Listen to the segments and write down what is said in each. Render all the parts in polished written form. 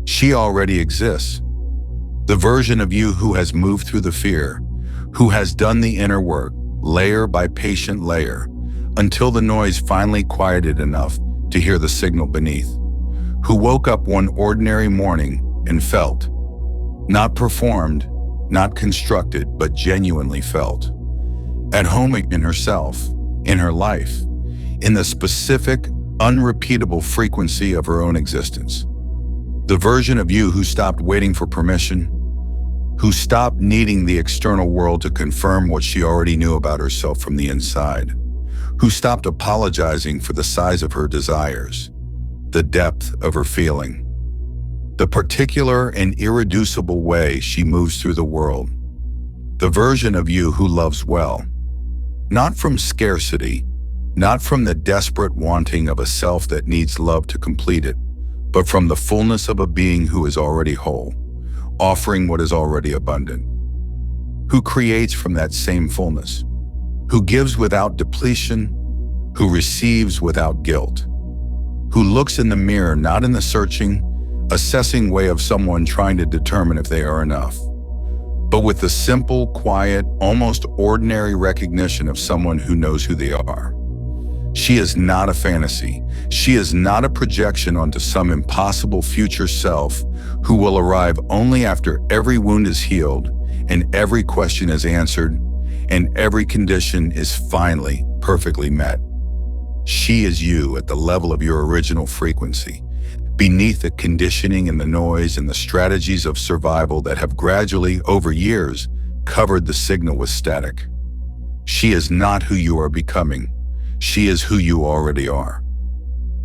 She already exists. The version of you who has moved through the fear, who has done the inner work, layer by patient layer, until the noise finally quieted enough to hear the signal beneath, who woke up one ordinary morning and felt, not performed, not constructed, but genuinely felt, at home in herself, in her life, in the specific, unrepeatable frequency of her own existence. The version of you who stopped waiting for permission, who stopped needing the external world to confirm what she already knew about herself from the inside, who stopped apologizing for the size of her desires, the depth of her feeling, the particular and irreducible way she moves through the world. The version of you who loves well, not from scarcity, not from the desperate wanting of a self that needs love to complete it, but from the fullness of a being who is already whole, offering what is already abundant, who creates from that same fullness, who gives without depletion, who receives without guilt, who looks in the mirror not in the searching, assessing way of someone trying to determine if they are enough, but with the simple, quiet, almost ordinary recognition of someone who knows who they are. She is not a fantasy. She is not a projection onto some impossible future self who will arrive only after every wound is healed and every question is answered and every condition is finally perfectly met. She is you at the level of your original frequency, beneath the conditioning and the noise and the strategies of survival that have gradually, over years, covered the signal with static. She is not who you are becoming. She is who you already are.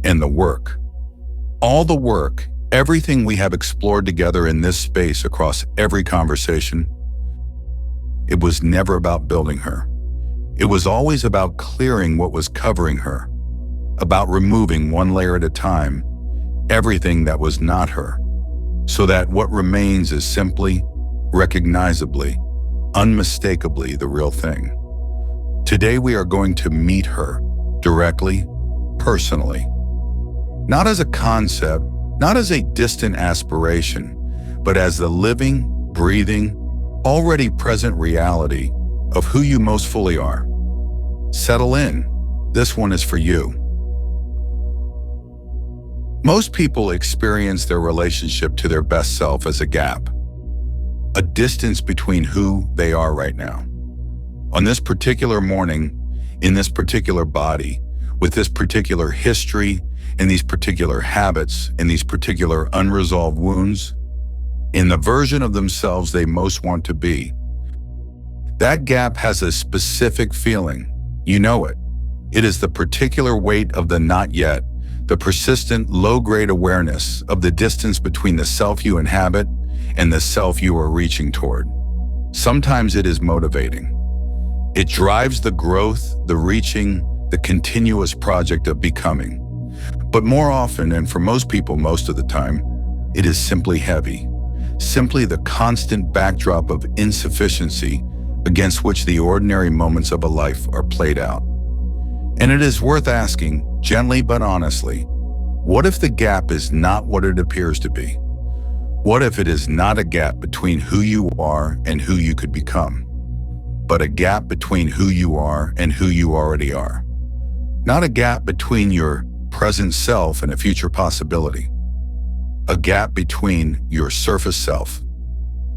And the work, all the work, everything we have explored together in this space across every conversation, it was never about building her. It was always about clearing what was covering her, about removing one layer at a time, everything that was not her, so that what remains is simply, recognizably, unmistakably the real thing. Today we are going to meet her directly, personally, not as a concept, not as a distant aspiration, but as the living, breathing, already present reality of who you most fully are. Settle in. This one is for you. Most people experience their relationship to their best self as a gap, a distance between who they are right now. On this particular morning, in this particular body, with this particular history, and these particular habits, and these particular unresolved wounds, in the version of themselves they most want to be. That gap has a specific feeling. You know it. It is the particular weight of the not yet, the persistent low-grade awareness of the distance between the self you inhabit and the self you are reaching toward. Sometimes it is motivating. It drives the growth, the reaching, the continuous project of becoming. But more often, and for most people most of the time, it is simply heavy, simply the constant backdrop of insufficiency against which the ordinary moments of a life are played out. And it is worth asking, gently but honestly, what if the gap is not what it appears to be? What if it is not a gap between who you are and who you could become, but a gap between who you are and who you already are? Not a gap between your present self and a future possibility. A gap between your surface self,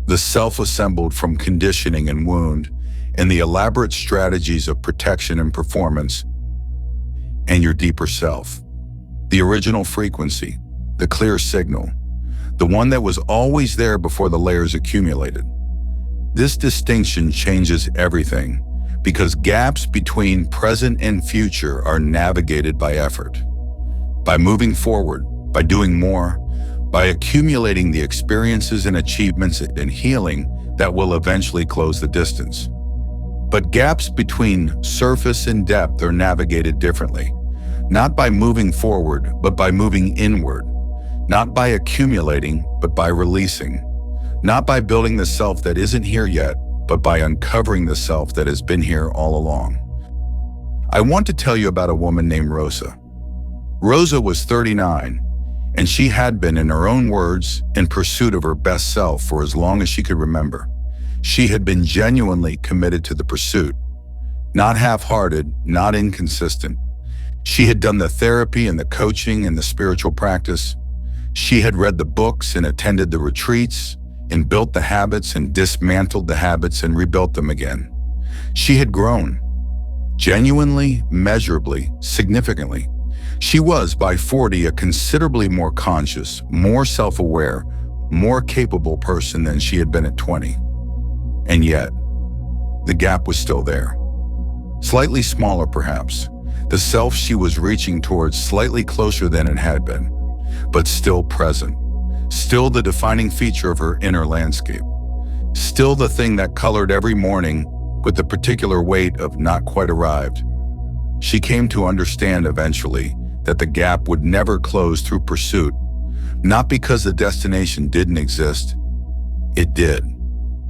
the self assembled from conditioning and wound, and the elaborate strategies of protection and performance, and your deeper self, the original frequency, the clear signal, the one that was always there before the layers accumulated. This distinction changes everything because gaps between present and future are navigated by effort, by moving forward, by doing more, by accumulating the experiences and achievements and healing that will eventually close the distance. But gaps between surface and depth are navigated differently, not by moving forward, but by moving inward, not by accumulating, but by releasing, not by building the self that isn't here yet, but by uncovering the self that has been here all along. I want to tell you about a woman named Rosa. Rosa was 39, And she had been, in her own words, in pursuit of her best self for as long as she could remember. She had been genuinely committed to the pursuit, not half-hearted, not inconsistent. She had done the therapy and the coaching and the spiritual practice. She had read the books and attended the retreats and built the habits and dismantled the habits and rebuilt them again. She had grown, genuinely, measurably, significantly. She was, by 40, a considerably more conscious, more self-aware, more capable person than she had been at 20. And yet, the gap was still there. Slightly smaller, perhaps. The self she was reaching towards slightly closer than it had been, but still present. Still the defining feature of her inner landscape. Still the thing that colored every morning with the particular weight of not quite arrived. She came to understand eventually that the gap would never close through pursuit, not because the destination didn't exist, it did,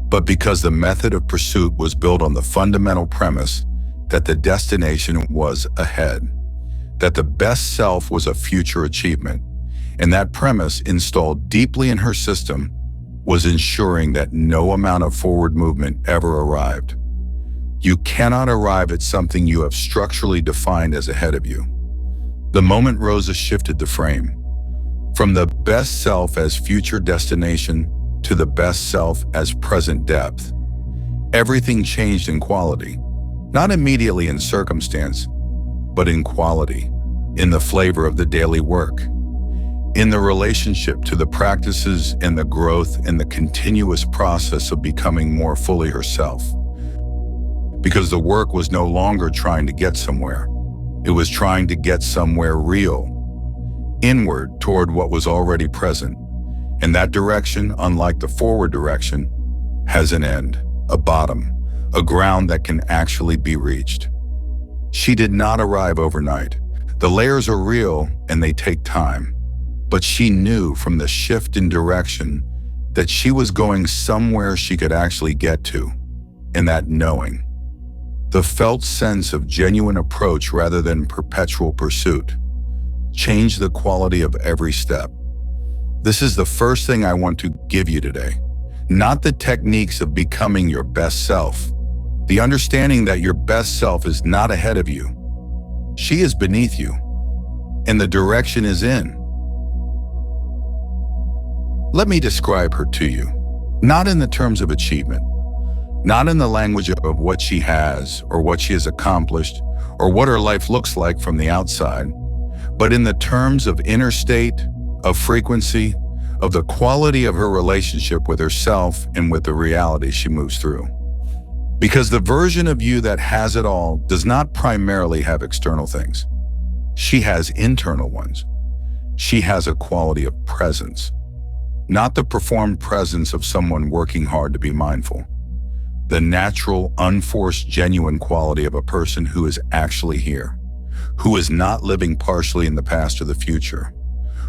but because the method of pursuit was built on the fundamental premise that the destination was ahead, that the best self was a future achievement, and that premise, installed deeply in her system, was ensuring that no amount of forward movement ever arrived. You cannot arrive at something you have structurally defined as ahead of you. The moment Rosa shifted the frame, from the best self as future destination to the best self as present depth, everything changed in quality, not immediately in circumstance, but in quality, in the flavor of the daily work, in the relationship to the practices and the growth and the continuous process of becoming more fully herself. Because the work was no longer trying to get somewhere. It was trying to get somewhere real, inward toward what was already present. And that direction, unlike the forward direction, has an end, a bottom, a ground that can actually be reached. She did not arrive overnight. The layers are real and they take time. But she knew from the shift in direction that she was going somewhere she could actually get to, and that knowing, the felt sense of genuine approach rather than perpetual pursuit, changed the quality of every step. This is the first thing I want to give you today. Not the techniques of becoming your best self. The understanding that your best self is not ahead of you. She is beneath you, and the direction is in. Let me describe her to you, not in the terms of achievement, not in the language of what she has or what she has accomplished or what her life looks like from the outside, but in the terms of inner state, of frequency, of the quality of her relationship with herself and with the reality she moves through. Because the version of you that has it all does not primarily have external things. She has internal ones. She has a quality of presence, not the performed presence of someone working hard to be mindful. The natural, unforced, genuine quality of a person who is actually here, who is not living partially in the past or the future,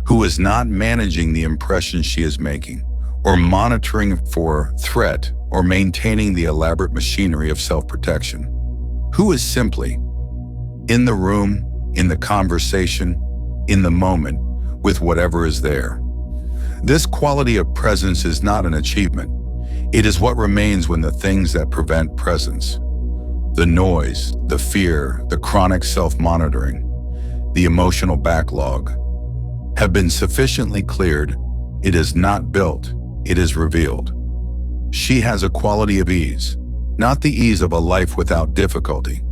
who is not managing the impression she is making, or monitoring for threat, or maintaining the elaborate machinery of self-protection, who is simply in the room, in the conversation, in the moment, with whatever is there. This quality of presence is not an achievement. It is what remains when the things that prevent presence, the noise, the fear, the chronic self-monitoring, the emotional backlog, have been sufficiently cleared. It is not built, it is revealed. She has a quality of ease, not the ease of a life without difficulty.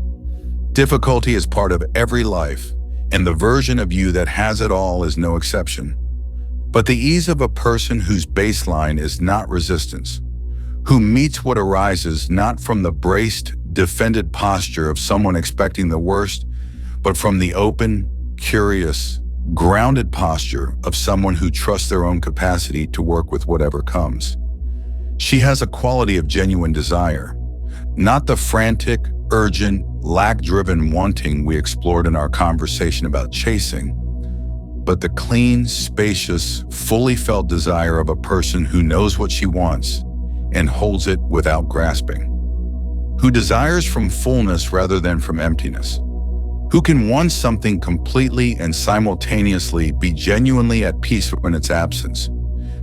Difficulty is part of every life, and the version of you that has it all is no exception. But the ease of a person whose baseline is not resistance, who meets what arises not from the braced, defended posture of someone expecting the worst, but from the open, curious, grounded posture of someone who trusts their own capacity to work with whatever comes. She has a quality of genuine desire, not the frantic, urgent, lack-driven wanting we explored in our conversation about chasing, but the clean, spacious, fully felt desire of a person who knows what she wants and holds it without grasping, who desires from fullness rather than from emptiness, who can want something completely and simultaneously be genuinely at peace in its absence,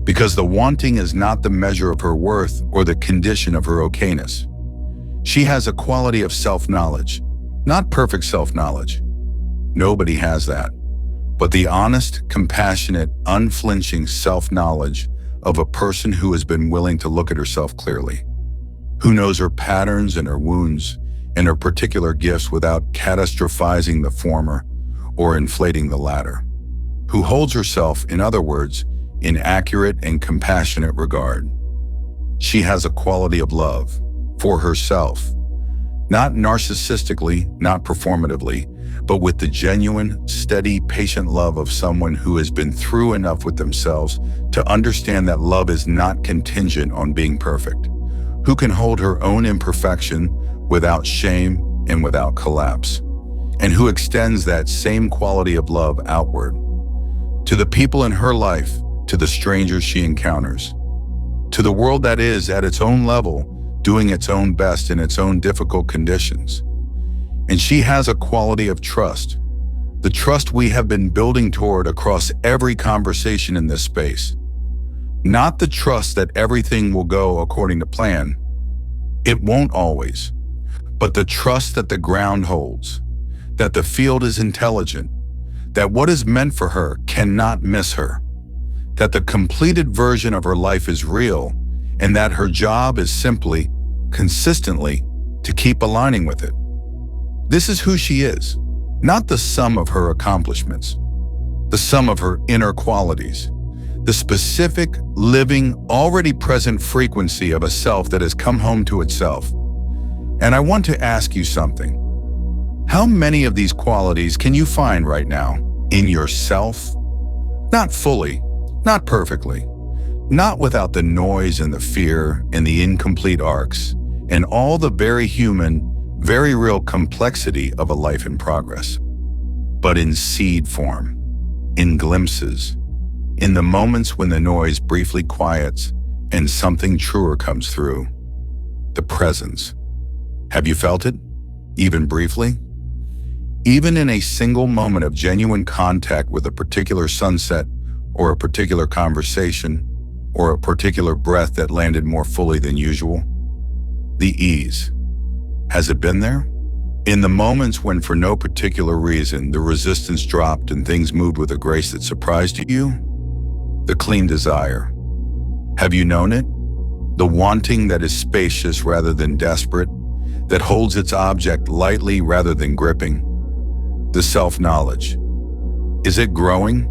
because the wanting is not the measure of her worth or the condition of her okayness. She has a quality of self-knowledge, not perfect self-knowledge. Nobody has that, but the honest, compassionate, unflinching self-knowledge of a person who has been willing to look at herself clearly, who knows her patterns and her wounds and her particular gifts without catastrophizing the former or inflating the latter, who holds herself, in other words, in accurate and compassionate regard. She has a quality of love for herself, not narcissistically, not performatively, but with the genuine, steady, patient love of someone who has been through enough with themselves to understand that love is not contingent on being perfect, who can hold her own imperfection without shame and without collapse, and who extends that same quality of love outward to the people in her life, to the strangers she encounters, to the world that is, at its own level, doing its own best in its own difficult conditions. And she has a quality of trust, the trust we have been building toward across every conversation in this space. Not the trust that everything will go according to plan. It won't always. But the trust that the ground holds, that the field is intelligent, that what is meant for her cannot miss her, that the completed version of her life is real, and that her job is simply, consistently, to keep aligning with it. This is who she is, not the sum of her accomplishments, the sum of her inner qualities, the specific, living, already present frequency of a self that has come home to itself. And I want to ask you something. How many of these qualities can you find right now in yourself? Not fully, not perfectly, not without the noise and the fear and the incomplete arcs and all the very human, very real complexity of a life in progress, but in seed form, in glimpses, in the moments when the noise briefly quiets and something truer comes through, the presence. Have you felt it, even briefly? Even in a single moment of genuine contact with a particular sunset or a particular conversation or a particular breath that landed more fully than usual? The ease. Has it been there? In the moments when, for no particular reason, the resistance dropped and things moved with a grace that surprised you? The clean desire. Have you known it? The wanting that is spacious rather than desperate, that holds its object lightly rather than gripping. The self-knowledge. Is it growing?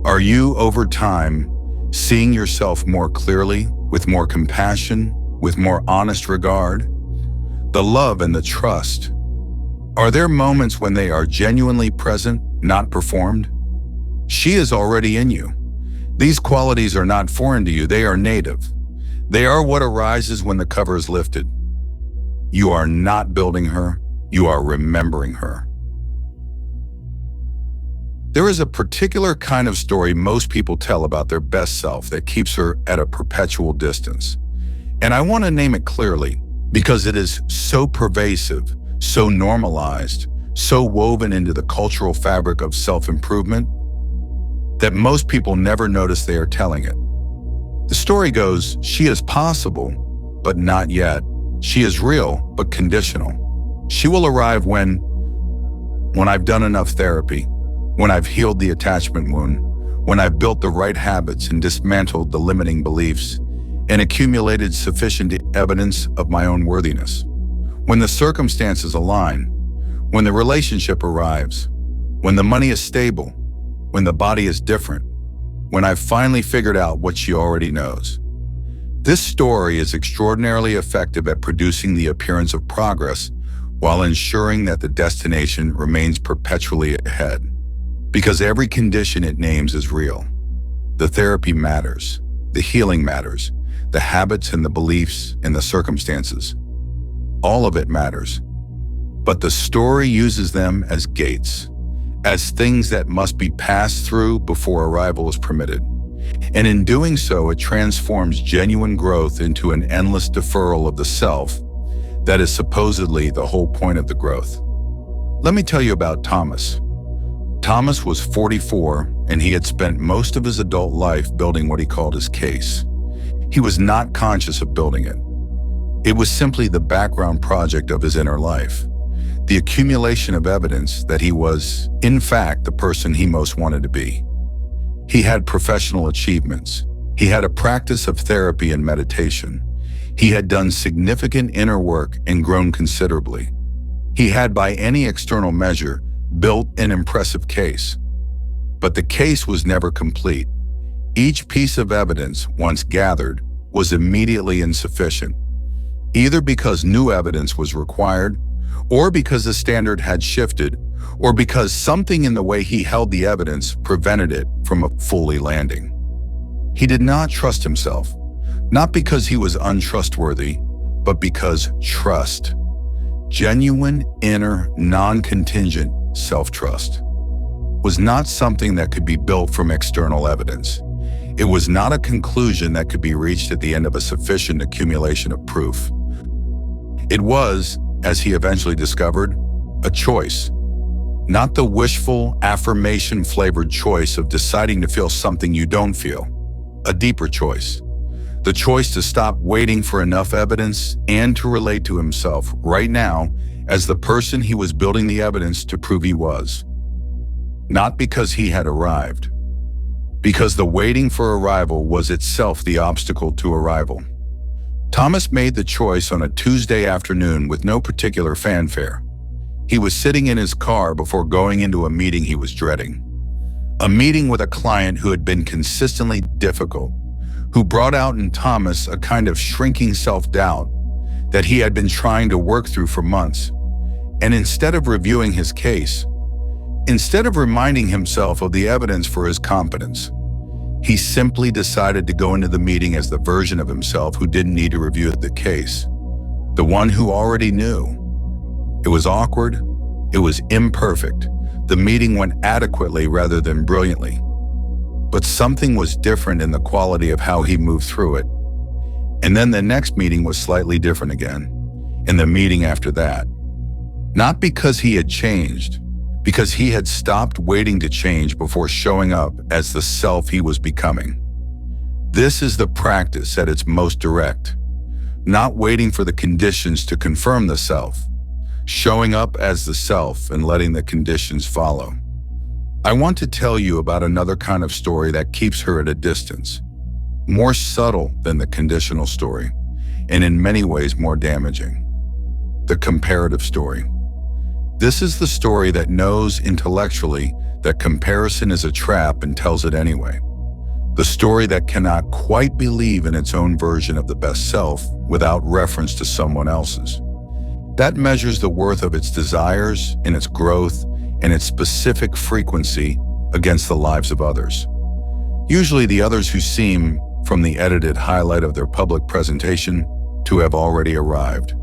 Are you, over time, seeing yourself more clearly, with more compassion, with more honest regard? The love and the trust. Are there moments when they are genuinely present, not performed? She is already in you. These qualities are not foreign to you, they are native. They are what arises when the cover is lifted. You are not building her, you are remembering her. There is a particular kind of story most people tell about their best self that keeps her at a perpetual distance. And I want to name it clearly because it is so pervasive, so normalized, so woven into the cultural fabric of self-improvement that most people never notice they are telling it. The story goes, she is possible, but not yet. She is real, but conditional. She will arrive when I've done enough therapy, when I've healed the attachment wound, when I've built the right habits and dismantled the limiting beliefs, and accumulated sufficient evidence of my own worthiness. When the circumstances align, when the relationship arrives, when the money is stable, when the body is different, when I've finally figured out what she already knows. This story is extraordinarily effective at producing the appearance of progress while ensuring that the destination remains perpetually ahead. Because every condition it names is real. The therapy matters, the healing matters, the habits and the beliefs and the circumstances. All of it matters. But the story uses them as gates, as things that must be passed through before arrival is permitted. And in doing so, it transforms genuine growth into an endless deferral of the self that is supposedly the whole point of the growth. Let me tell you about Thomas. Thomas was 44, and he had spent most of his adult life building what he called his case. He was not conscious of building it. It was simply the background project of his inner life, the accumulation of evidence that he was, in fact, the person he most wanted to be. He had professional achievements. He had a practice of therapy and meditation. He had done significant inner work and grown considerably. He had, by any external measure, built an impressive case. But the case was never complete. Each piece of evidence, once gathered, was immediately insufficient, either because new evidence was required, or because the standard had shifted, or because something in the way he held the evidence prevented it from fully landing. He did not trust himself, not because he was untrustworthy, but because trust, genuine, inner, non-contingent self-trust, was not something that could be built from external evidence. It was not a conclusion that could be reached at the end of a sufficient accumulation of proof. It was, as he eventually discovered, a choice. Not the wishful, affirmation-flavored choice of deciding to feel something you don't feel. A deeper choice. The choice to stop waiting for enough evidence and to relate to himself right now as the person he was building the evidence to prove he was. Not because he had arrived. Because the waiting for arrival was itself the obstacle to arrival. Thomas made the choice on a Tuesday afternoon with no particular fanfare. He was sitting in his car before going into a meeting he was dreading. A meeting with a client who had been consistently difficult, who brought out in Thomas a kind of shrinking self-doubt that he had been trying to work through for months. And instead of reviewing his case, instead of reminding himself of the evidence for his competence, he simply decided to go into the meeting as the version of himself who didn't need to review the case, the one who already knew. It was awkward, it was imperfect. The meeting went adequately rather than brilliantly. But something was different in the quality of how he moved through it. And then the next meeting was slightly different again, and the meeting after that. Not because he had changed, because he had stopped waiting to change before showing up as the self he was becoming. This is the practice at its most direct, not waiting for the conditions to confirm the self, showing up as the self and letting the conditions follow. I want to tell you about another kind of story that keeps her at a distance, more subtle than the conditional story, and in many ways more damaging. The comparative story. This is the story that knows intellectually that comparison is a trap and tells it anyway. The story that cannot quite believe in its own version of the best self without reference to someone else's. That measures the worth of its desires and its growth and its specific frequency against the lives of others. Usually the others who seem, from the edited highlight of their public presentation, to have already arrived.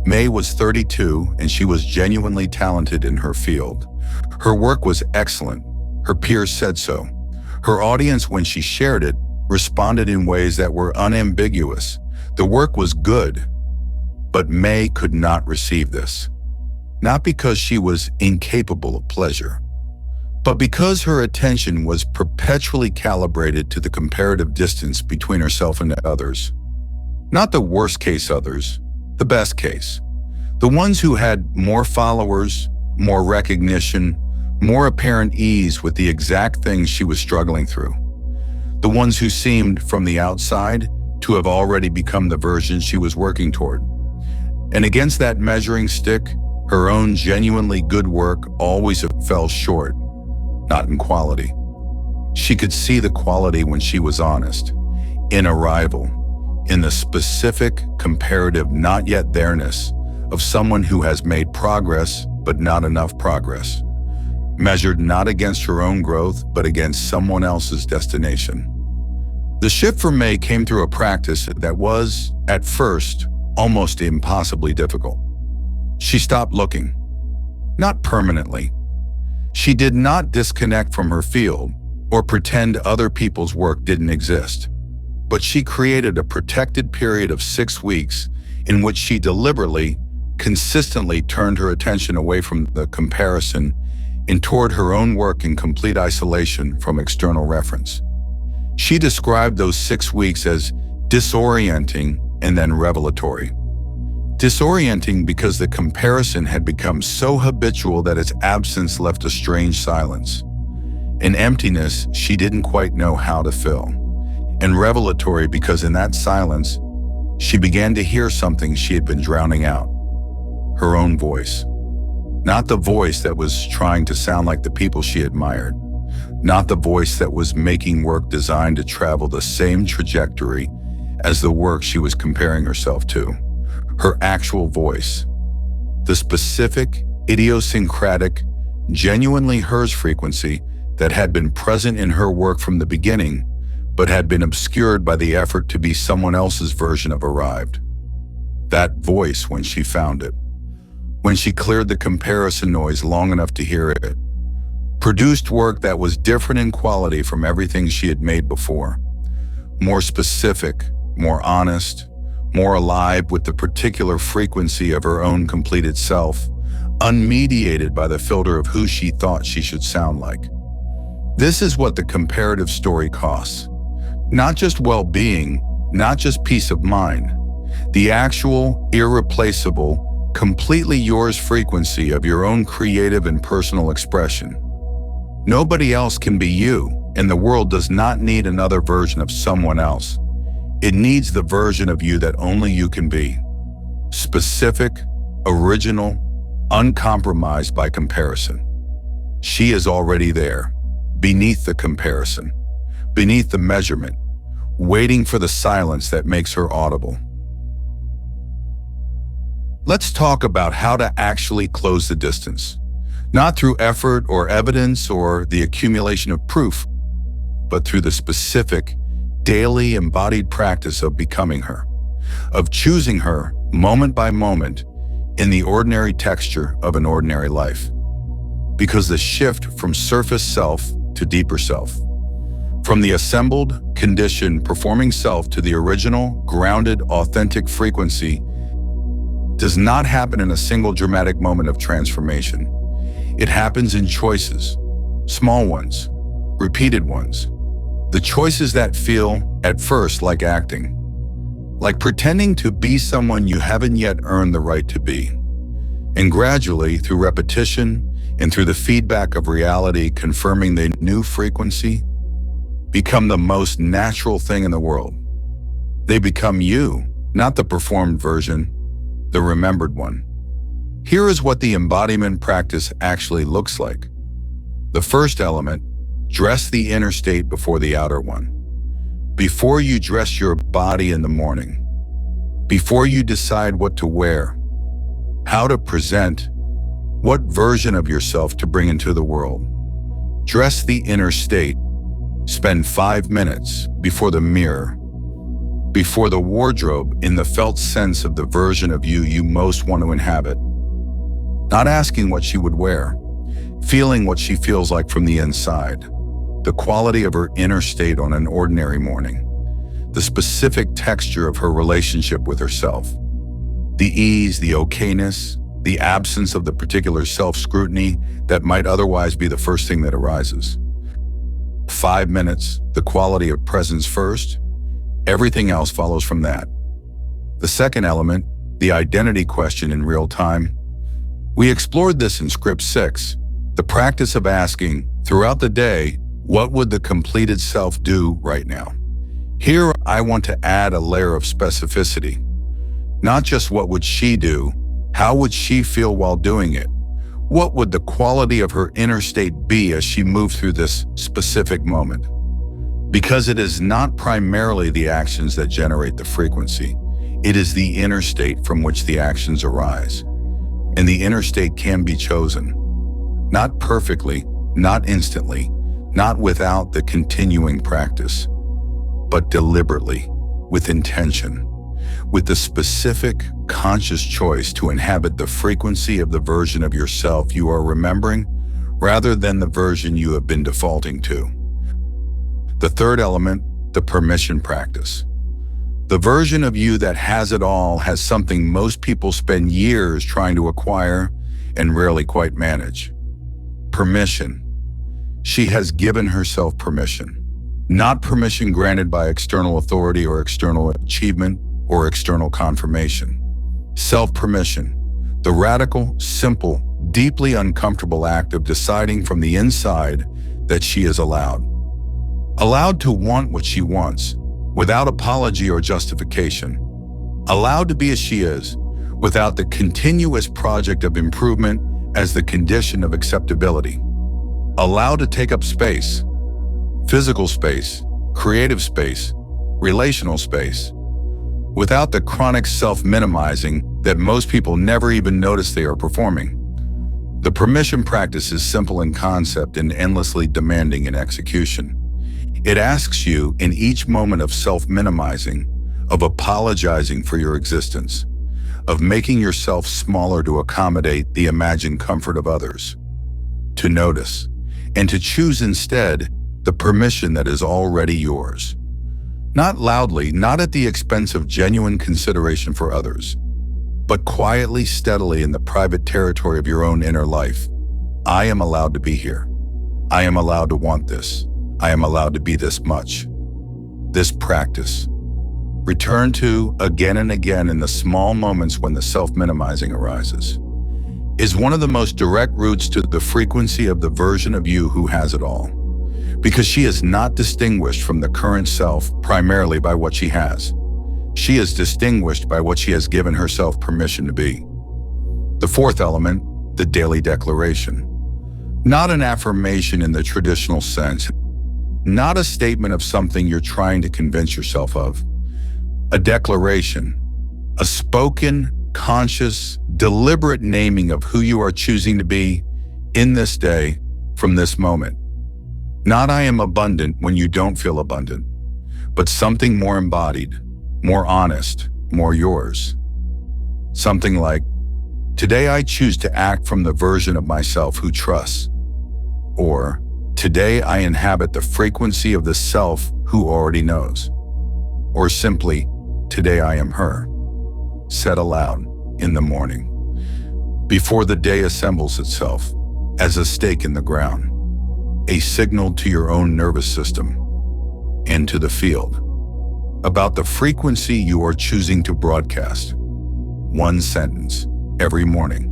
Mei was 32 and she was genuinely talented in her field. Her work was excellent. Her peers said so. Her audience, when she shared it, responded in ways that were unambiguous. The work was good, but Mei could not receive this. Not because she was incapable of pleasure, but because her attention was perpetually calibrated to the comparative distance between herself and others. Not the worst case others, the best case. The ones who had more followers, more recognition, more apparent ease with the exact things she was struggling through. The ones who seemed, from the outside, to have already become the version she was working toward. And against that measuring stick, her own genuinely good work always fell short, not in quality. She could see the quality when she was honest, in arrival, in the specific, comparative, not yet there-ness of someone who has made progress, but not enough progress, measured not against her own growth, but against someone else's destination. The shift for Mei came through a practice that was, at first, almost impossibly difficult. She stopped looking, not permanently. She did not disconnect from her field or pretend other people's work didn't exist, but she created a protected period of 6 weeks in which she deliberately, consistently turned her attention away from the comparison and toward her own work in complete isolation from external reference. She described those 6 weeks as disorienting and then revelatory. Disorienting because the comparison had become so habitual that its absence left a strange silence, an emptiness she didn't quite know how to fill. And revelatory because in that silence, she began to hear something she had been drowning out, her own voice. Not the voice that was trying to sound like the people she admired, not the voice that was making work designed to travel the same trajectory as the work she was comparing herself to. Her actual voice. The specific, idiosyncratic, genuinely hers frequency that had been present in her work from the beginning, but had been obscured by the effort to be someone else's version of arrived. That voice, when she found it, when she cleared the comparison noise long enough to hear it, produced work that was different in quality from everything she had made before. More specific, more honest, more alive with the particular frequency of her own completed self, unmediated by the filter of who she thought she should sound like. This is what the comparative story costs. Not just well-being, not just peace of mind, the actual, irreplaceable, completely yours frequency of your own creative and personal expression. Nobody else can be you, and the world does not need another version of someone else. It needs the version of you that only you can be. Specific, original, uncompromised by comparison. She is already there, beneath the comparison, beneath the measurement, waiting for the silence that makes her audible. Let's talk about how to actually close the distance. Not through effort or evidence or the accumulation of proof, but through the specific, daily embodied practice of becoming her, of choosing her moment by moment in the ordinary texture of an ordinary life. Because the shift from surface self to deeper self, from the assembled, conditioned, performing self to the original, grounded, authentic frequency does not happen in a single dramatic moment of transformation. It happens in choices, small ones, repeated ones. The choices that feel, at first, like acting, like pretending to be someone you haven't yet earned the right to be. And gradually, through repetition and through the feedback of reality confirming the new frequency, become the most natural thing in the world. They become you, not the performed version, the remembered one. Here is what the embodiment practice actually looks like. The first element, dress the inner state before the outer one. Before you dress your body in the morning, before you decide what to wear, how to present, what version of yourself to bring into the world, dress the inner state. Spend 5 minutes before the mirror, before the wardrobe in the felt sense of the version of you you most want to inhabit. Not asking what she would wear, feeling what she feels like from the inside, the quality of her inner state on an ordinary morning, the specific texture of her relationship with herself, the ease, the okayness, the absence of the particular self-scrutiny that might otherwise be the first thing that arises. 5 minutes, the quality of presence first, everything else follows from that. The second element, the identity question in real time. We explored this in Script 6, the practice of asking, throughout the day, what would the completed self do right now? Here, I want to add a layer of specificity. Not just what would she do, how would she feel while doing it? What would the quality of her inner state be as she moved through this specific moment? Because it is not primarily the actions that generate the frequency. It is the inner state from which the actions arise. And the inner state can be chosen. Not perfectly, not instantly, not without the continuing practice, but deliberately, with intention, with the specific, conscious choice to inhabit the frequency of the version of yourself you are remembering, rather than the version you have been defaulting to. The third element, the permission practice. The version of you that has it all has something most people spend years trying to acquire and rarely quite manage: permission. She has given herself permission. Not permission granted by external authority or external achievement or external confirmation. Self-permission, the radical, simple, deeply uncomfortable act of deciding from the inside that she is allowed. Allowed to want what she wants, without apology or justification. Allowed to be as she is, without the continuous project of improvement as the condition of acceptability. Allowed to take up space, physical space, creative space, relational space, without the chronic self-minimizing that most people never even notice they are performing. The permission practice is simple in concept and endlessly demanding in execution. It asks you, in each moment of self-minimizing, of apologizing for your existence, of making yourself smaller to accommodate the imagined comfort of others, to notice, and to choose instead the permission that is already yours. Not loudly, not at the expense of genuine consideration for others, but quietly, steadily in the private territory of your own inner life. I am allowed to be here. I am allowed to want this. I am allowed to be this much. This practice, return to again and again in the small moments when the self-minimizing arises, is one of the most direct routes to the frequency of the version of you who has it all. Because she is not distinguished from the current self primarily by what she has. She is distinguished by what she has given herself permission to be. The fourth element, the daily declaration. Not an affirmation in the traditional sense, not a statement of something you're trying to convince yourself of. A declaration, a spoken, conscious, deliberate naming of who you are choosing to be in this day, from this moment. Not I am abundant when you don't feel abundant, but something more embodied, more honest, more yours. Something like, today I choose to act from the version of myself who trusts. Or, today I inhabit the frequency of the self who already knows. Or simply, today I am her. Said aloud in the morning, before the day assembles itself as a stake in the ground, a signal to your own nervous system and to the field about the frequency you are choosing to broadcast. One sentence every morning.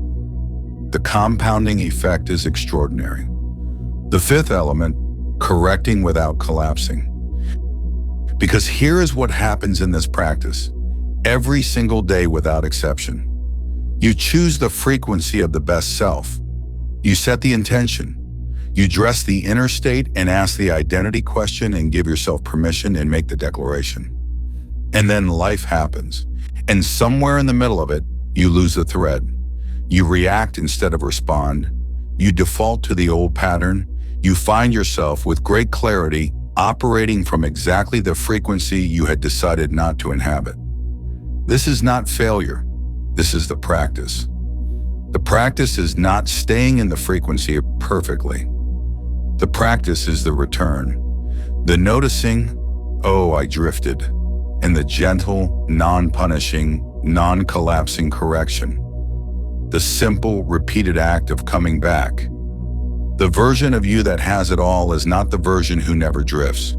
The compounding effect is extraordinary. The fifth element, correcting without collapsing. Because here is what happens in this practice, every single day without exception. You choose the frequency of the best self. You set the intention. You dress the inner state and ask the identity question and give yourself permission and make the declaration. And then life happens. And somewhere in the middle of it, you lose the thread. You react instead of respond. You default to the old pattern. You find yourself with great clarity operating from exactly the frequency you had decided not to inhabit. This is not failure. This is the practice. The practice is not staying in the frequency perfectly. The practice is the return, the noticing, oh, I drifted, and the gentle, non-punishing, non-collapsing correction. The simple, repeated act of coming back. The version of you that has it all is not the version who never drifts.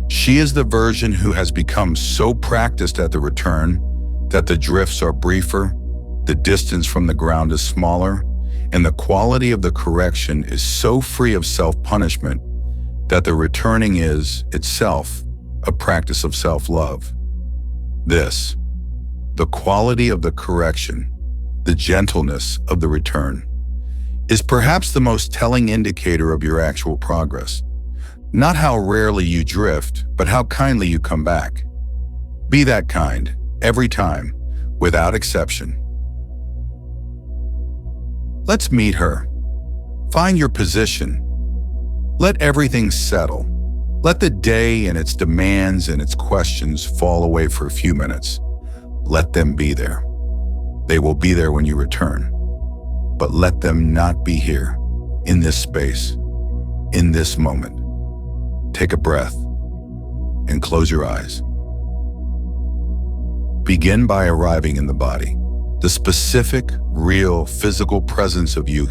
She is the version who has become so practiced at the return that the drifts are briefer, the distance from the ground is smaller, and the quality of the correction is so free of self-punishment that the returning is, itself, a practice of self-love. This, the quality of the correction, the gentleness of the return, is perhaps the most telling indicator of your actual progress. Not how rarely you drift, but how kindly you come back. Be that kind, every time, without exception. Let's meet her. Find your position. Let everything settle. Let the day and its demands and its questions fall away for a few minutes. Let them be there. They will be there when you return. But let them not be here, in this space, in this moment. Take a breath and close your eyes. Begin by arriving in the body, the specific, real, physical presence of you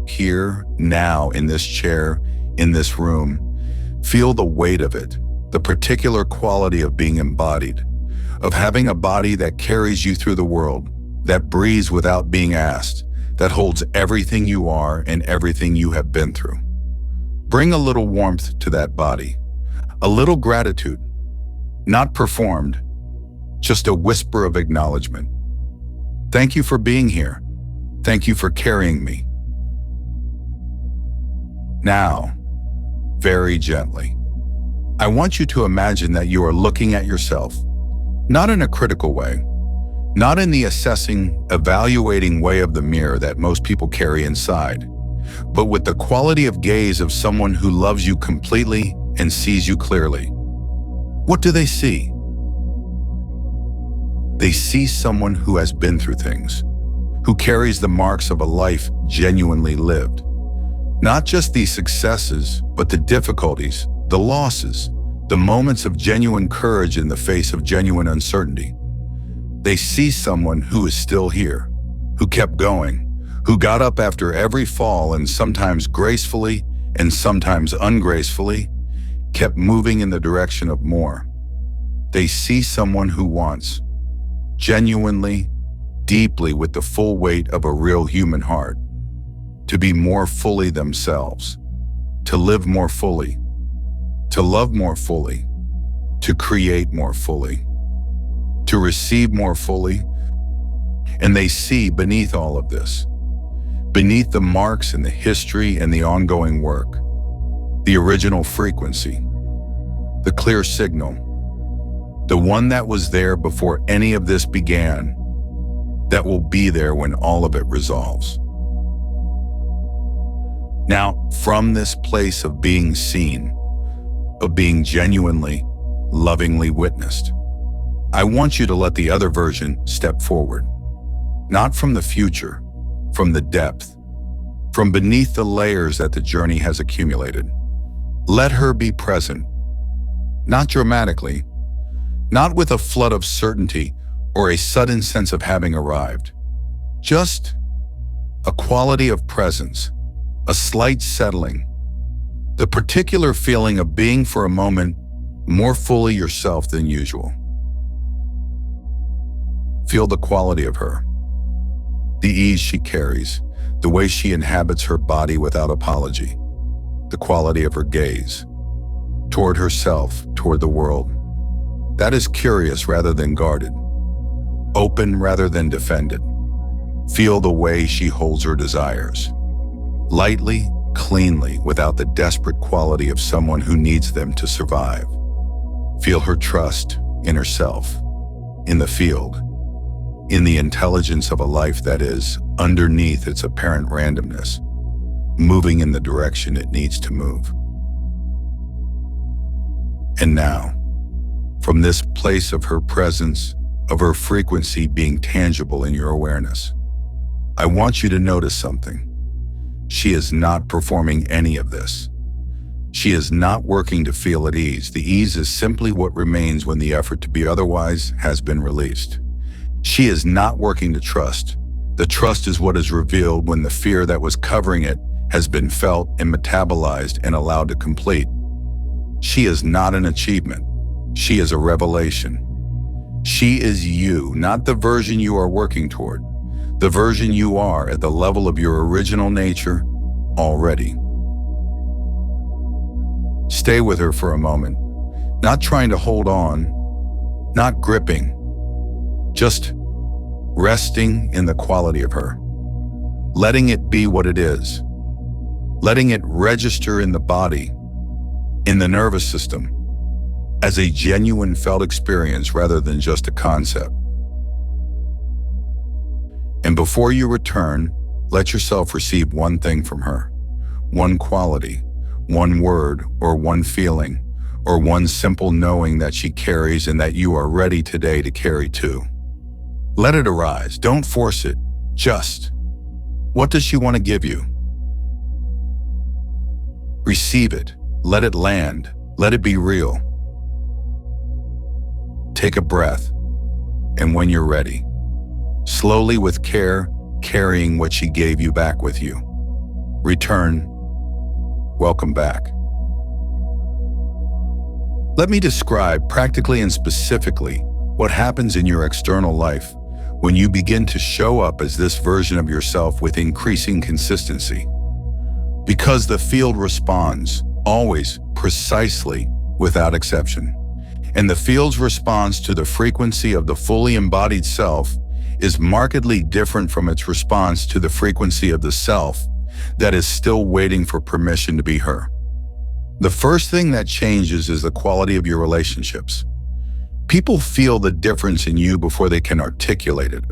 here, now, in this chair, in this room. Feel the weight of it, the particular quality of being embodied, of having a body that carries you through the world, that breathes without being asked, that holds everything you are and everything you have been through. Bring a little warmth to that body, a little gratitude, not performed, just a whisper of acknowledgement. Thank you for being here. Thank you for carrying me. Now, very gently, I want you to imagine that you are looking at yourself, not in a critical way, not in the assessing, evaluating way of the mirror that most people carry inside, but with the quality of gaze of someone who loves you completely and sees you clearly. What do they see? They see someone who has been through things, who carries the marks of a life genuinely lived. Not just the successes, but the difficulties, the losses, the moments of genuine courage in the face of genuine uncertainty. They see someone who is still here, who kept going, who got up after every fall and sometimes gracefully and sometimes ungracefully, kept moving in the direction of more. They see someone who wants, genuinely, deeply with the full weight of a real human heart, to be more fully themselves, to live more fully, to love more fully, to create more fully, to receive more fully. And they see beneath all of this, beneath the marks and the history and the ongoing work, the original frequency, the clear signal, the one that was there before any of this began, that will be there when all of it resolves. Now, from this place of being seen, of being genuinely, lovingly witnessed, I want you to let the other version step forward, not from the future, from the depth, from beneath the layers that the journey has accumulated. Let her be present, not dramatically, not with a flood of certainty or a sudden sense of having arrived, just a quality of presence, a slight settling, the particular feeling of being for a moment more fully yourself than usual. Feel the quality of her, the ease she carries, the way she inhabits her body without apology, the quality of her gaze, toward herself, toward the world. That is curious rather than guarded, open rather than defended. Feel the way she holds her desires, lightly, cleanly, without the desperate quality of someone who needs them to survive. Feel her trust in herself, in the field, in the intelligence of a life that is, underneath its apparent randomness, moving in the direction it needs to move. And now, from this place of her presence, of her frequency being tangible in your awareness, I want you to notice something. She is not performing any of this. She is not working to feel at ease. The ease is simply what remains when the effort to be otherwise has been released. She is not working to trust. The trust is what is revealed when the fear that was covering it has been felt and metabolized and allowed to complete. She is not an achievement. She is a revelation. She is you, not the version you are working toward, the version you are at the level of your original nature already. Stay with her for a moment, not trying to hold on, not gripping, just resting in the quality of her, letting it be what it is, letting it register in the body, in the nervous system, as a genuine felt experience rather than just a concept. And before you return, let yourself receive one thing from her, one quality, one word, or one feeling, or one simple knowing that she carries and that you are ready today to carry too. Let it arise. Don't force it. Just, what does she want to give you? Receive it. Let it land. Let it be real. Take a breath. And when you're ready, slowly with care, carrying what she gave you back with you. Return. Welcome back. Let me describe practically and specifically what happens in your external life when you begin to show up as this version of yourself with increasing consistency. Because the field responds, always, precisely, without exception. And the field's response to the frequency of the fully embodied self is markedly different from its response to the frequency of the self that is still waiting for permission to be her. The first thing that changes is the quality of your relationships. People feel the difference in you before they can articulate it,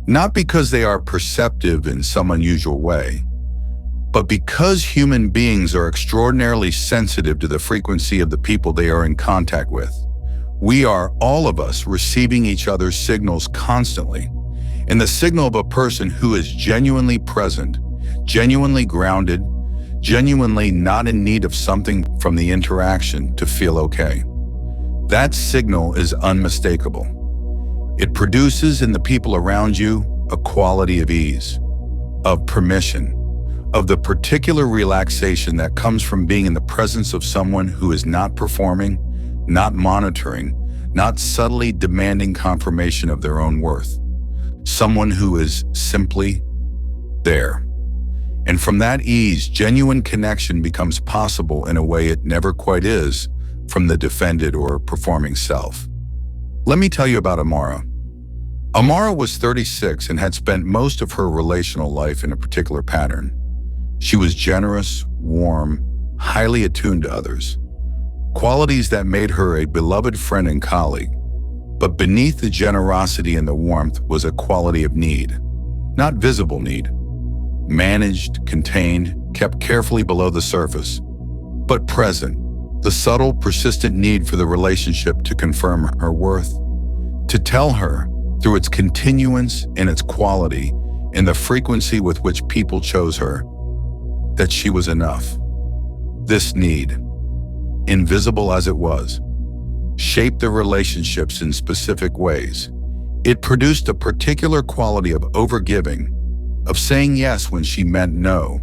not because they are perceptive in some unusual way, but because human beings are extraordinarily sensitive to the frequency of the people they are in contact with. We are, all of us, receiving each other's signals constantly, and the signal of a person who is genuinely present, genuinely grounded, genuinely not in need of something from the interaction to feel okay. That signal is unmistakable. It produces in the people around you a quality of ease, of permission, of the particular relaxation that comes from being in the presence of someone who is not performing, not monitoring, not subtly demanding confirmation of their own worth. Someone who is simply there. And from that ease, genuine connection becomes possible in a way it never quite is from the defended or performing self. Let me tell you about Amara. Amara was 36 and had spent most of her relational life in a particular pattern. She was generous, warm, highly attuned to others, qualities that made her a beloved friend and colleague. But beneath the generosity and the warmth was a quality of need, not visible need, managed, contained, kept carefully below the surface, but present, the subtle, persistent need for the relationship to confirm her worth, to tell her, through its continuance and its quality and the frequency with which people chose her, that she was enough. This need, invisible as it was, shaped the relationships in specific ways. It produced a particular quality of overgiving, of saying yes when she meant no,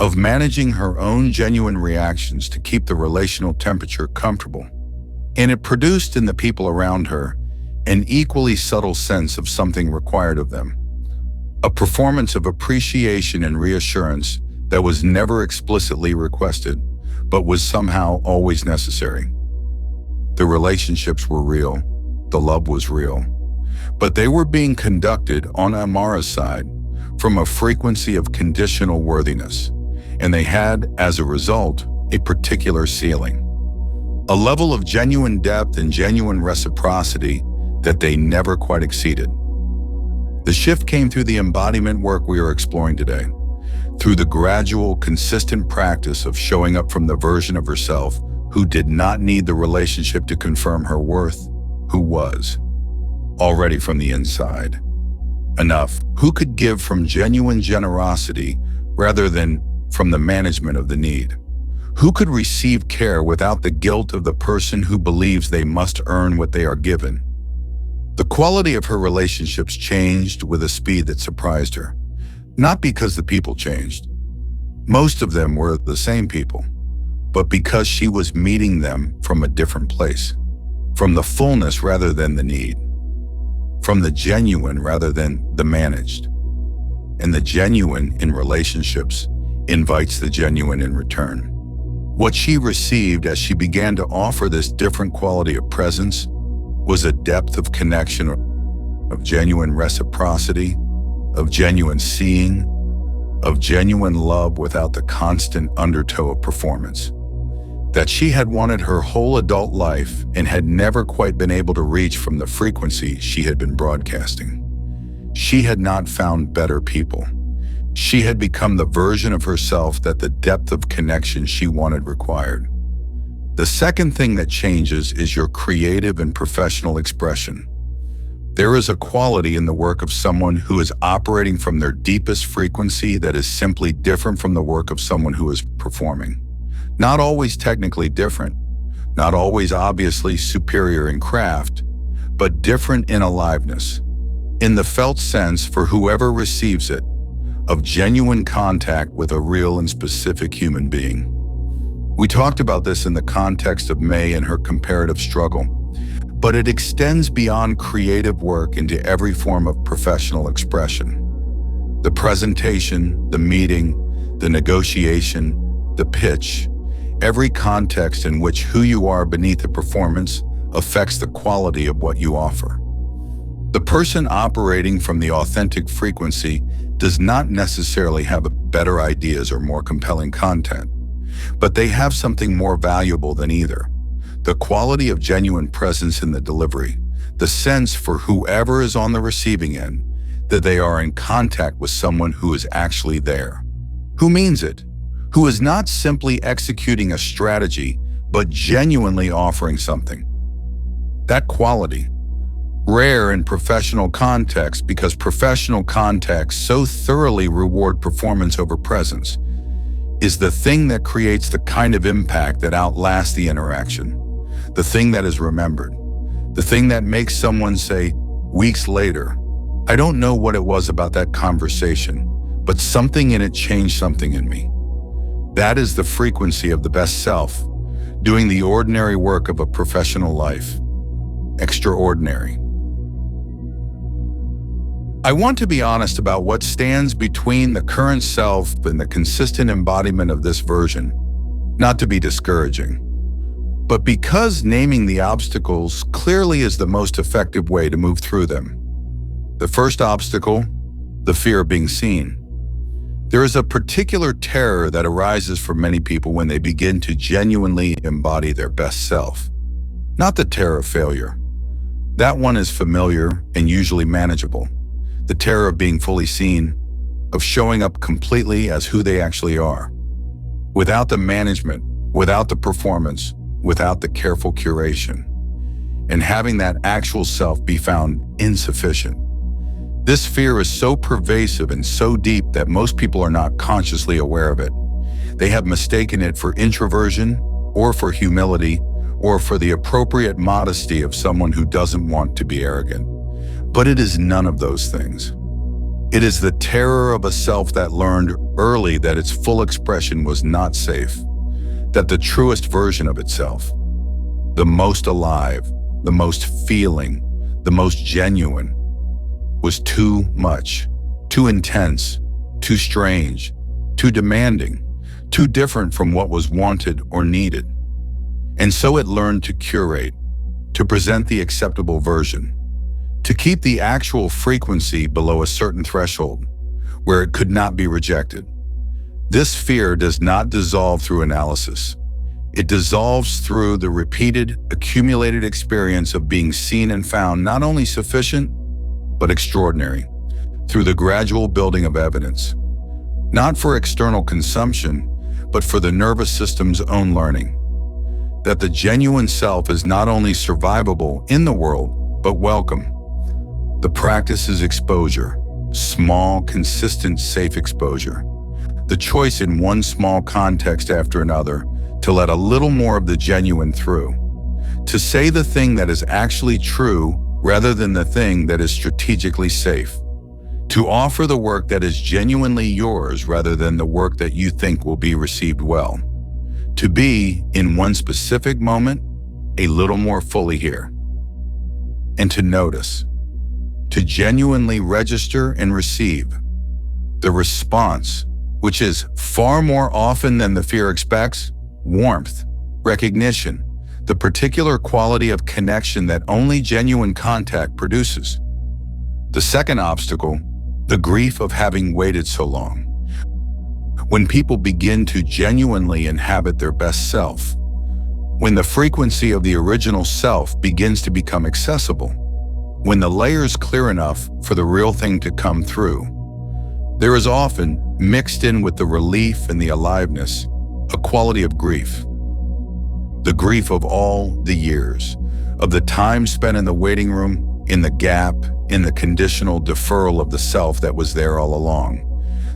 of managing her own genuine reactions to keep the relational temperature comfortable. And it produced in the people around her an equally subtle sense of something required of them, a performance of appreciation and reassurance that was never explicitly requested, but was somehow always necessary. The relationships were real, the love was real, but they were being conducted on Amara's side from a frequency of conditional worthiness, and they had, as a result, a particular ceiling, a level of genuine depth and genuine reciprocity that they never quite exceeded. The shift came through the embodiment work we are exploring today, through the gradual, consistent practice of showing up from the version of herself who did not need the relationship to confirm her worth, who was, already from the inside, enough, who could give from genuine generosity rather than from the management of the need, who could receive care without the guilt of the person who believes they must earn what they are given. The quality of her relationships changed with a speed that surprised her, not because the people changed. Most of them were the same people, but because she was meeting them from a different place, from the fullness rather than the need, from the genuine rather than the managed. And the genuine in relationships invites the genuine in return. What she received as she began to offer this different quality of presence was a depth of connection, of genuine reciprocity, of genuine seeing, of genuine love without the constant undertow of performance, that she had wanted her whole adult life and had never quite been able to reach from the frequency she had been broadcasting. She had not found better people. She had become the version of herself that the depth of connection she wanted required. The second thing that changes is your creative and professional expression. There is a quality in the work of someone who is operating from their deepest frequency that is simply different from the work of someone who is performing. Not always technically different, not always obviously superior in craft, but different in aliveness, in the felt sense for whoever receives it, of genuine contact with a real and specific human being. We talked about this in the context of Mei and her comparative struggle, but it extends beyond creative work into every form of professional expression. The presentation, the meeting, the negotiation, the pitch, every context in which who you are beneath the performance affects the quality of what you offer. The person operating from the authentic frequency does not necessarily have better ideas or more compelling content, but they have something more valuable than either: the quality of genuine presence in the delivery, the sense for whoever is on the receiving end that they are in contact with someone who is actually there, who means it, who is not simply executing a strategy, but genuinely offering something. That quality, rare in professional context because professional contexts so thoroughly reward performance over presence, is the thing that creates the kind of impact that outlasts the interaction, the thing that is remembered, the thing that makes someone say, weeks later, "I don't know what it was about that conversation, but something in it changed something in me." That is the frequency of the best self, doing the ordinary work of a professional life. Extraordinary. I want to be honest about what stands between the current self and the consistent embodiment of this version, not to be discouraging, but because naming the obstacles clearly is the most effective way to move through them. The first obstacle, the fear of being seen. There is a particular terror that arises for many people when they begin to genuinely embody their best self. Not the terror of failure. That one is familiar and usually manageable. The terror of being fully seen, of showing up completely as who they actually are, without the management, without the performance, without the careful curation, and having that actual self be found insufficient. This fear is so pervasive and so deep that most people are not consciously aware of it. They have mistaken it for introversion, or for humility, or for the appropriate modesty of someone who doesn't want to be arrogant. But it is none of those things. It is the terror of a self that learned early that its full expression was not safe, that the truest version of itself, the most alive, the most feeling, the most genuine, was too much, too intense, too strange, too demanding, too different from what was wanted or needed. And so it learned to curate, to present the acceptable version, to keep the actual frequency below a certain threshold, where it could not be rejected. This fear does not dissolve through analysis. It dissolves through the repeated, accumulated experience of being seen and found not only sufficient, but extraordinary, through the gradual building of evidence, not for external consumption, but for the nervous system's own learning, that the genuine self is not only survivable in the world, but welcome. The practice is exposure, small, consistent, safe exposure, the choice in one small context after another to let a little more of the genuine through, to say the thing that is actually true rather than the thing that is strategically safe, to offer the work that is genuinely yours rather than the work that you think will be received well, to be, in one specific moment, a little more fully here, and to notice, to genuinely register and receive the response, which is far more often than the fear expects, warmth, recognition, the particular quality of connection that only genuine contact produces. The second obstacle, the grief of having waited so long. When people begin to genuinely inhabit their best self, when the frequency of the original self begins to become accessible, when the layer's clear enough for the real thing to come through, there is often, mixed in with the relief and the aliveness, a quality of grief. The grief of all the years, of the time spent in the waiting room, in the gap, in the conditional deferral of the self that was there all along.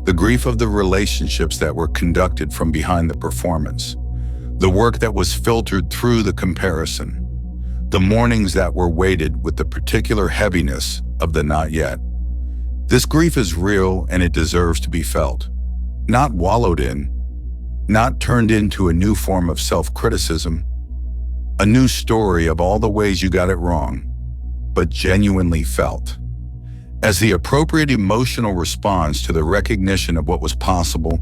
The grief of the relationships that were conducted from behind the performance. The work that was filtered through the comparison. the mornings that were weighted with the particular heaviness of the not yet. This grief is real and it deserves to be felt, not wallowed in, not turned into a new form of self-criticism, a new story of all the ways you got it wrong, but genuinely felt as the appropriate emotional response to the recognition of what was possible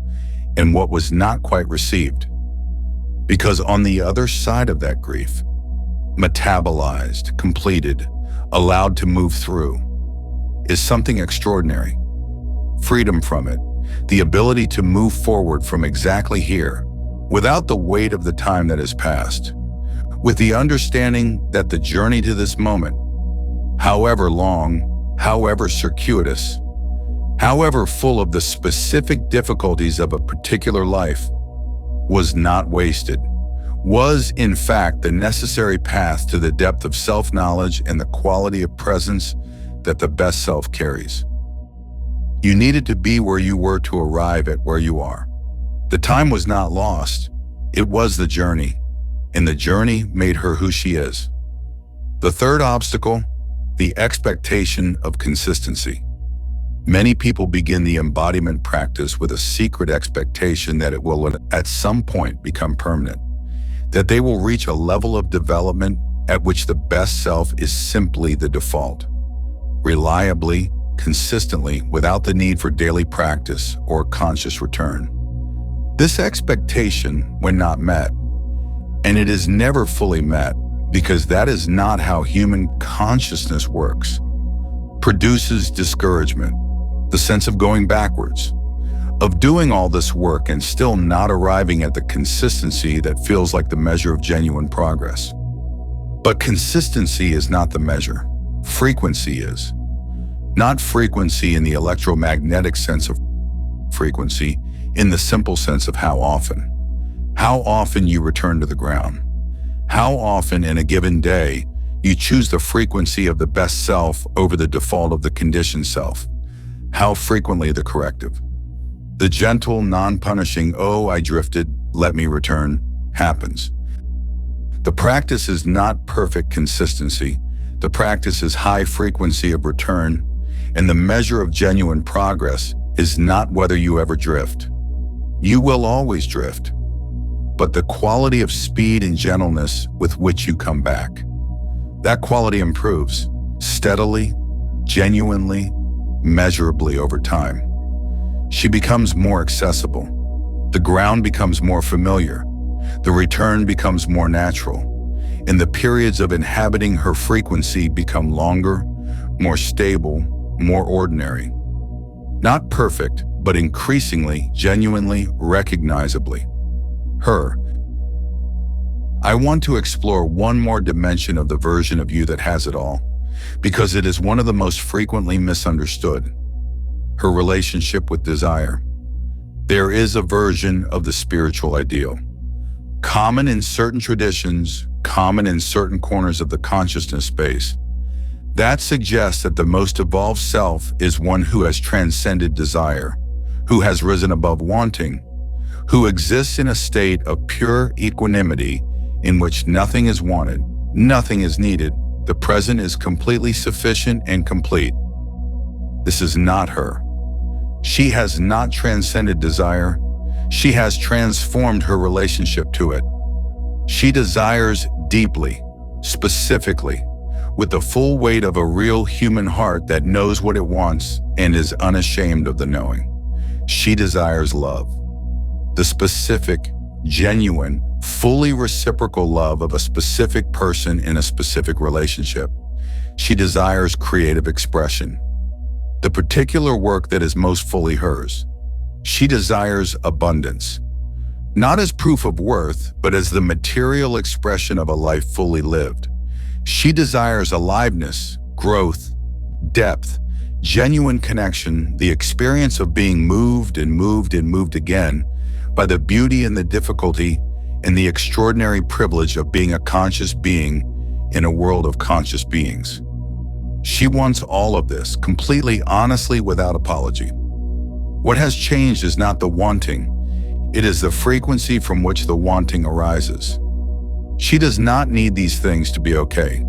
and what was not quite received. Because on the other side of that grief, metabolized, completed, allowed to move through, is something extraordinary. Freedom from it, the ability to move forward from exactly here, without the weight of the time that has passed, with the understanding that the journey to this moment, however long, however circuitous, however full of the specific difficulties of a particular life, was not wasted, was in fact the necessary path to the depth of self-knowledge and the quality of presence that the best self carries. You needed to be where you were to arrive at where you are. The time was not lost, it was the journey, and the journey made her who she is. The third obstacle, the expectation of consistency. Many people begin the embodiment practice with a secret expectation that it will at some point become permanent, that they will reach a level of development at which the best self is simply the default, reliably, consistently, without the need for daily practice or conscious return. This expectation, when not met, and it is never fully met, because that is not how human consciousness works, produces discouragement, the sense of going backwards, of doing all this work and still not arriving at the consistency that feels like the measure of genuine progress. But consistency is not the measure. Frequency is. Not frequency in the electromagnetic sense of frequency, in the simple sense of how often. How often you return to the ground. How often in a given day you choose the frequency of the best self over the default of the conditioned self. How frequently the corrective. The gentle, non-punishing, "Oh, I drifted, let me return," happens. The practice is not perfect consistency. The practice is high frequency of return, and the measure of genuine progress is not whether you ever drift. You will always drift, but the quality of speed and gentleness with which you come back. That quality improves steadily, genuinely, measurably over time. She becomes more accessible. The ground becomes more familiar. The return becomes more natural. And the periods of inhabiting her frequency become longer, more stable, more ordinary. Not perfect, but increasingly, genuinely, recognizably. Her. I want to explore one more dimension of the version of you that has it all, because it is one of the most frequently misunderstood. Her relationship with desire. There is a version of the spiritual ideal, common in certain traditions, common in certain corners of the consciousness space, that suggests that the most evolved self is one who has transcended desire, who has risen above wanting, who exists in a state of pure equanimity in which nothing is wanted, nothing is needed, the present is completely sufficient and complete. This is not her. She has not transcended desire. She has transformed her relationship to it. She desires deeply, specifically, with the full weight of a real human heart that knows what it wants and is unashamed of the knowing. She desires love. The specific, genuine, fully reciprocal love of a specific person in a specific relationship. She desires creative expression, the particular work that is most fully hers. She desires abundance, not as proof of worth, but as the material expression of a life fully lived. She desires aliveness, growth, depth, genuine connection, the experience of being moved and moved and moved again by the beauty and the difficulty and the extraordinary privilege of being a conscious being in a world of conscious beings. She wants all of this, completely, honestly, without apology. What has changed is not the wanting, it is the frequency from which the wanting arises. She does not need these things to be okay.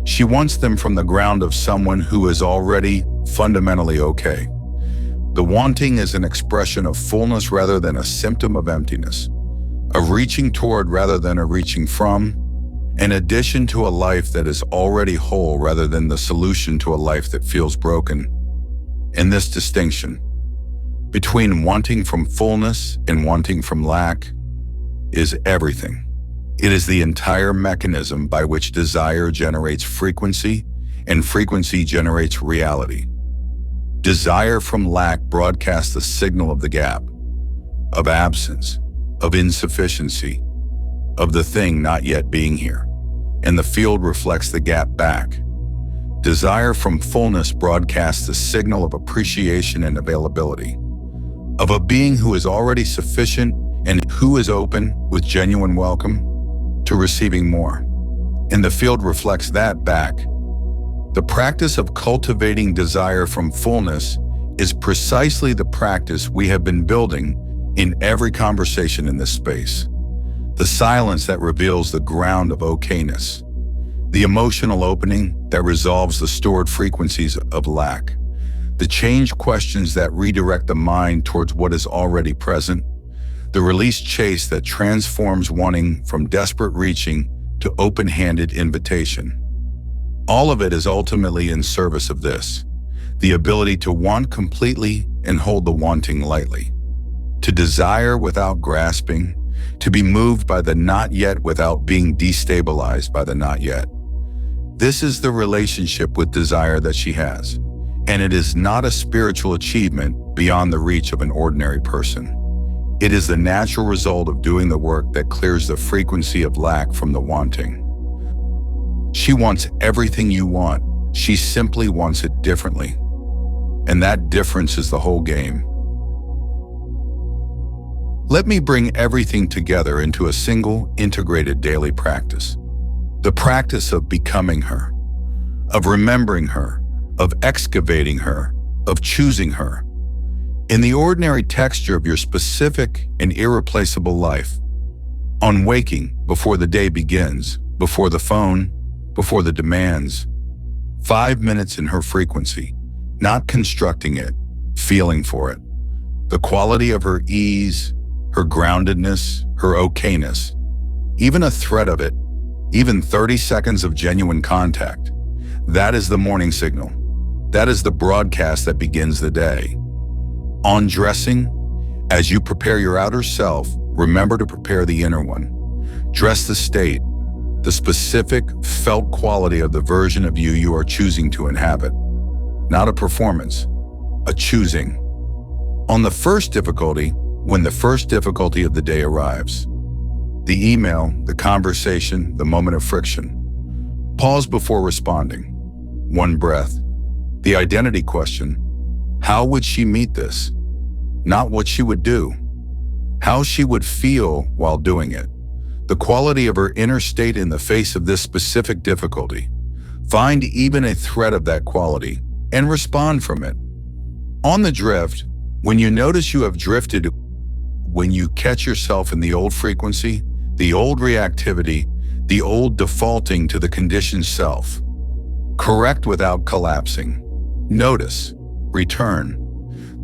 She wants them from the ground of someone who is already fundamentally okay. The wanting is an expression of fullness rather than a symptom of emptiness, of reaching toward rather than a reaching from, an addition to a life that is already whole rather than the solution to a life that feels broken. And this distinction between wanting from fullness and wanting from lack is everything. It is the entire mechanism by which desire generates frequency and frequency generates reality. Desire from lack broadcasts the signal of the gap, of absence, of insufficiency, of the thing not yet being here, and the field reflects the gap back. Desire from fullness broadcasts the signal of appreciation and availability, of a being who is already sufficient and who is open with genuine welcome to receiving more. And the field reflects that back. The practice of cultivating desire from fullness is precisely the practice we have been building in every conversation in this space. The silence that reveals the ground of okayness. The emotional opening that resolves the stored frequencies of lack. The change questions that redirect the mind towards what is already present. The release chase that transforms wanting from desperate reaching to open-handed invitation. All of it is ultimately in service of this, the ability to want completely and hold the wanting lightly, to desire without grasping, to be moved by the not yet without being destabilized by the not yet. This is the relationship with desire that she has, and it is not a spiritual achievement beyond the reach of an ordinary person. It is the natural result of doing the work that clears the frequency of lack from the wanting. She wants everything you want. She simply wants it differently. And that difference is the whole game. Let me bring everything together into a single, integrated daily practice. The practice of becoming her, of remembering her, of excavating her, of choosing her. In the ordinary texture of your specific and irreplaceable life, on waking before the day begins, before the phone, before the demands, 5 minutes in her frequency, not constructing it, feeling for it. The quality of her ease, her groundedness, her okayness, even a thread of it, even 30 seconds of genuine contact. That is the morning signal. That is the broadcast that begins the day. On dressing, as you prepare your outer self, remember to prepare the inner one. Dress the state, the specific, felt quality of the version of you are choosing to inhabit. Not a performance, a choosing. On the first difficulty, when the first difficulty of the day arrives, the email, the conversation, the moment of friction, pause before responding. One breath. The identity question, how would she meet this? Not what she would do. How she would feel while doing it. The quality of her inner state in the face of this specific difficulty. Find even a thread of that quality and respond from it. On the drift, when you notice you have drifted, when you catch yourself in the old frequency, the old reactivity, the old defaulting to the conditioned self, correct without collapsing. Notice, return.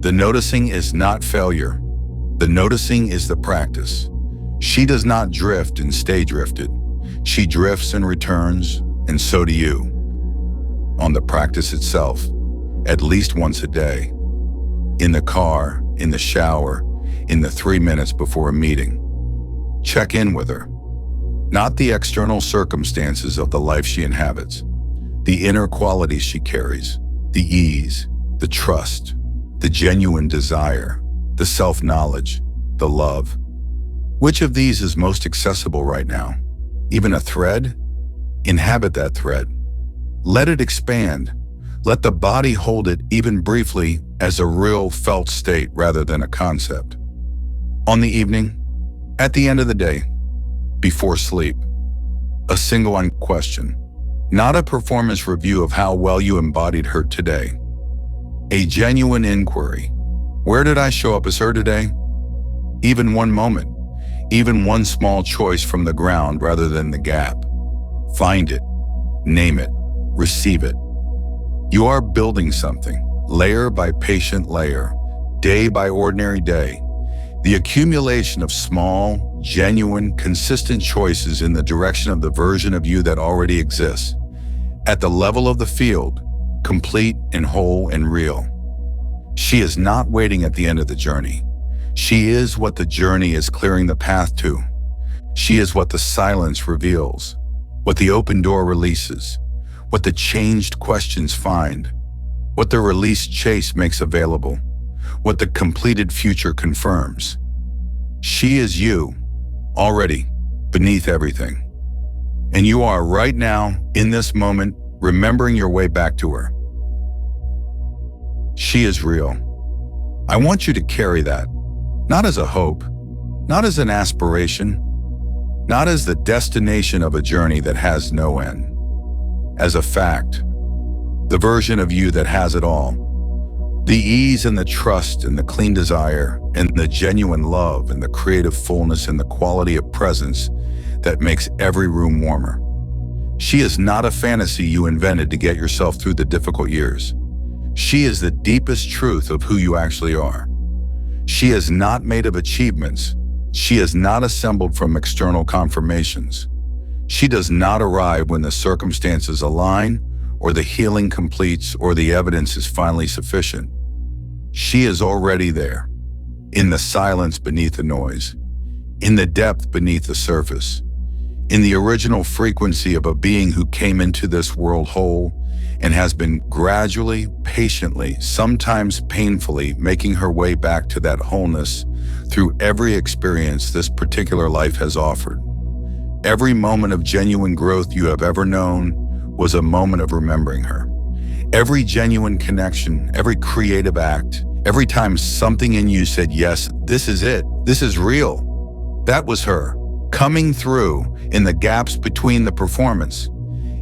The noticing is not failure. The noticing is the practice. She does not drift and stay drifted. She drifts and returns, and so do you. On the practice itself, at least once a day. In the car, in the shower, in the 3 minutes before a meeting. Check in with her. Not the external circumstances of the life she inhabits, the inner qualities she carries, the ease, the trust, the genuine desire, the self-knowledge, the love. Which of these is most accessible right now? Even a thread? Inhabit that thread. Let it expand. Let the body hold it even briefly as a real felt state rather than a concept. On the evening, at the end of the day, before sleep, a single question, not a performance review of how well you embodied her today. A genuine inquiry. Where did I show up as her today? Even one moment, even one small choice from the ground rather than the gap. Find it, name it, receive it. You are building something, layer by patient layer, day by ordinary day. The accumulation of small, genuine, consistent choices in the direction of the version of you that already exists. At the level of the field, complete and whole and real. She is not waiting at the end of the journey. She is what the journey is clearing the path to. She is what the silence reveals, what the open door releases, what the changed questions find, what the released chase makes available, what the completed future confirms. She is you, already, beneath everything. And you are right now, in this moment, remembering your way back to her. She is real. I want you to carry that, not as a hope, not as an aspiration, not as the destination of a journey that has no end. As a fact, the version of you that has it all. The ease and the trust and the clean desire and the genuine love and the creative fullness and the quality of presence that makes every room warmer. She is not a fantasy you invented to get yourself through the difficult years. She is the deepest truth of who you actually are. She is not made of achievements. She is not assembled from external confirmations. She does not arrive when the circumstances align or the healing completes or the evidence is finally sufficient. She is already there, in the silence beneath the noise, in the depth beneath the surface, in the original frequency of a being who came into this world whole and has been gradually, patiently, sometimes painfully making her way back to that wholeness through every experience this particular life has offered. Every moment of genuine growth you have ever known was a moment of remembering her. Every genuine connection, every creative act, every time something in you said, yes, this is it, this is real, that was her, coming through in the gaps between the performance,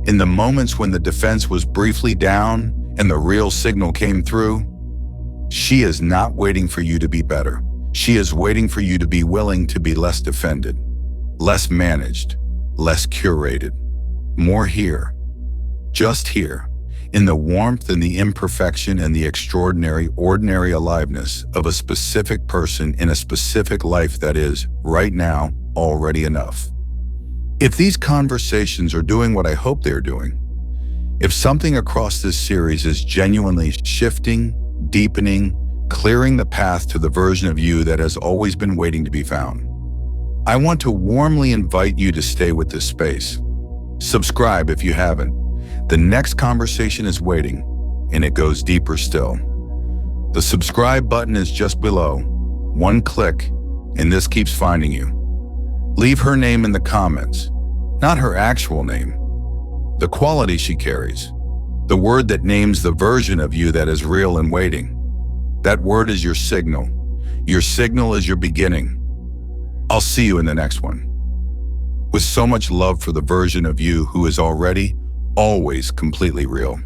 in the moments when the defense was briefly down and the real signal came through. She is not waiting for you to be better. She is waiting for you to be willing to be less defended, less managed, less curated, more here, just here, in the warmth and the imperfection and the extraordinary, ordinary aliveness of a specific person in a specific life that is, right now, already enough. If these conversations are doing what I hope they're doing, if something across this series is genuinely shifting, deepening, clearing the path to the version of you that has always been waiting to be found, I want to warmly invite you to stay with this space. Subscribe if you haven't. The next conversation is waiting, and it goes deeper still. The subscribe button is just below. One click, and this keeps finding you. Leave her name in the comments, not her actual name. The quality she carries, the word that names the version of you that is real and waiting. That word is your signal. Your signal is your beginning. I'll see you in the next one. With so much love for the version of you who is already, always completely real.